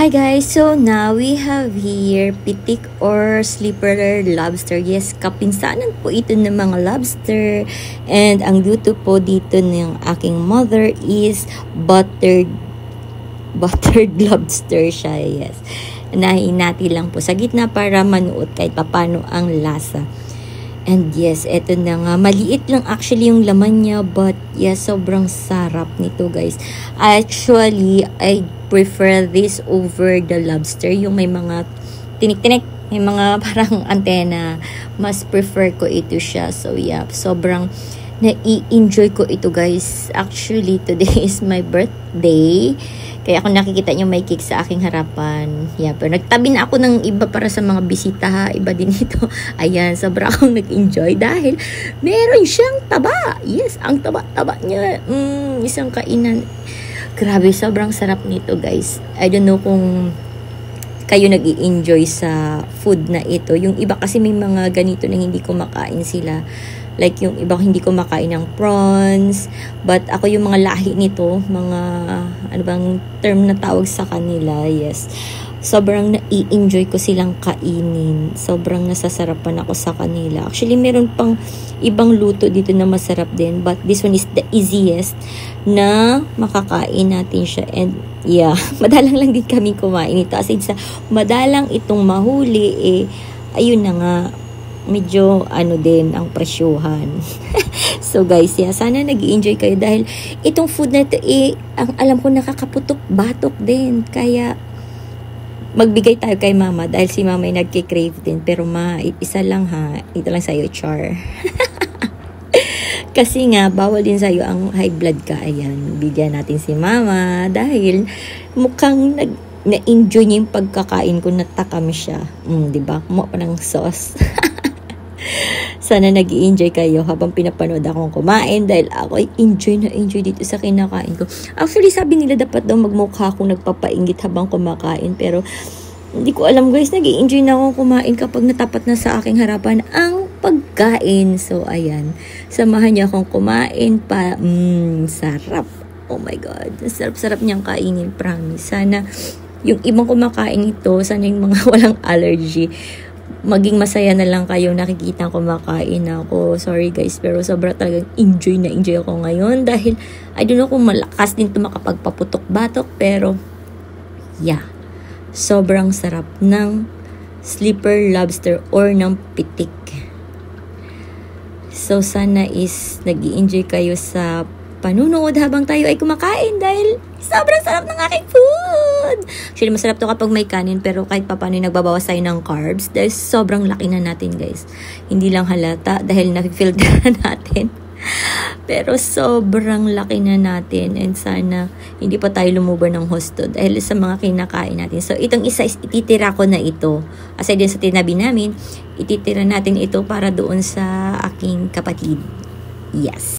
Hi guys, so now we have here pitik or slipper lobster. Yes, kapinsanan po ito ng mga lobster. And ang luto po dito ng aking mother is buttered lobster siya. Yes, nahinati lang po sa gitna para manuot kahit papano ang lasa. And yes, eto na nga. Maliit lang actually yung laman niya, but yes, sobrang sarap nito guys. Actually, I prefer this over the lobster. Yung may mga tinik-tinik, may mga parang antena. Mas prefer ko ito siya. So yeah, sobrang nai-enjoy ko ito guys. Actually, today is my birthday. Kaya kung nakikita nyo may cake sa aking harapan. Yeah, pero nagtabi na ako ng iba para sa mga bisita ha. Iba din ito. Ayan, sobra akong nag-enjoy dahil meron siyang taba. Yes, ang taba-taba niya. Isang kainan. Grabe, sobrang sarap nito guys. I don't know kung kayo nag-i-enjoy sa food na ito. Yung iba kasi may mga ganito na hindi kumakain sila. Like yung iba hindi ko makain ng prawns. But ako yung mga lahi nito, mga ano bang term na tawag sa kanila, yes. Sobrang nai-enjoy ko silang kainin. Sobrang nasasarapan ako sa kanila. Actually, meron pang ibang luto dito na masarap din. But this one is the easiest na makakain natin siya. And yeah, madalang lang din kami kumain ito. As in, sa madalang itong mahuli, ayun na nga, medyo ano din ang presyuhan. So guys, yeah, sana nag-i-enjoy kayo dahil itong food na ito ang alam ko nakakaputok-batok din. Kaya magbigay tayo kay mama dahil si mama ay nagki-crave din. Pero ma, isa lang ha, ito lang sa'yo, char. Kasi nga, bawal din sa'yo ang high blood ka. Ayan, bigyan natin si mama dahil mukhang na-enjoy niya yung pagkakain ko, natakam siya. Diba? Kumuha pa ng sauce. Sana nag-i-enjoy kayo habang pinapanood akong kumain dahil ako ay enjoy dito sa kinakain ko. Actually, sabi nila dapat daw magmukha akong nagpapainggit habang kumakain. Pero, hindi ko alam guys, nag-i-enjoy na akong kumain kapag natapat na sa aking harapan ang pagkain. So, ayan. Samahan niyo akong kumain pa. Sarap. Oh my God. Sarap-sarap niyang kainin, promise. Sana yung ibang kumakain ito, sana yung mga walang allergy, maging masaya na lang kayo nakikita kumakain ako. Sorry guys, pero sobra talagang enjoy ako ngayon dahil I don't know kung malakas din ito makapagpaputok-batok, pero yeah, sobrang sarap ng slipper lobster or ng pitik. So sana is nag-i-enjoy kayo sa panunood habang tayo ay kumakain dahil sobrang sarap ng aking food. Actually, masarap to kapag may kanin, pero kahit pa paano nagbabawas tayo ng carbs dahil sobrang laki na natin guys. Hindi lang halata dahil na-filter na natin. Pero sobrang laki na natin and sana hindi pa tayo lumubar ng husto dahil sa mga kinakain natin. So, itong isa is ititira ko na ito. Aside din sa tinabi namin, ititira natin ito para doon sa aking kapatid. Yes.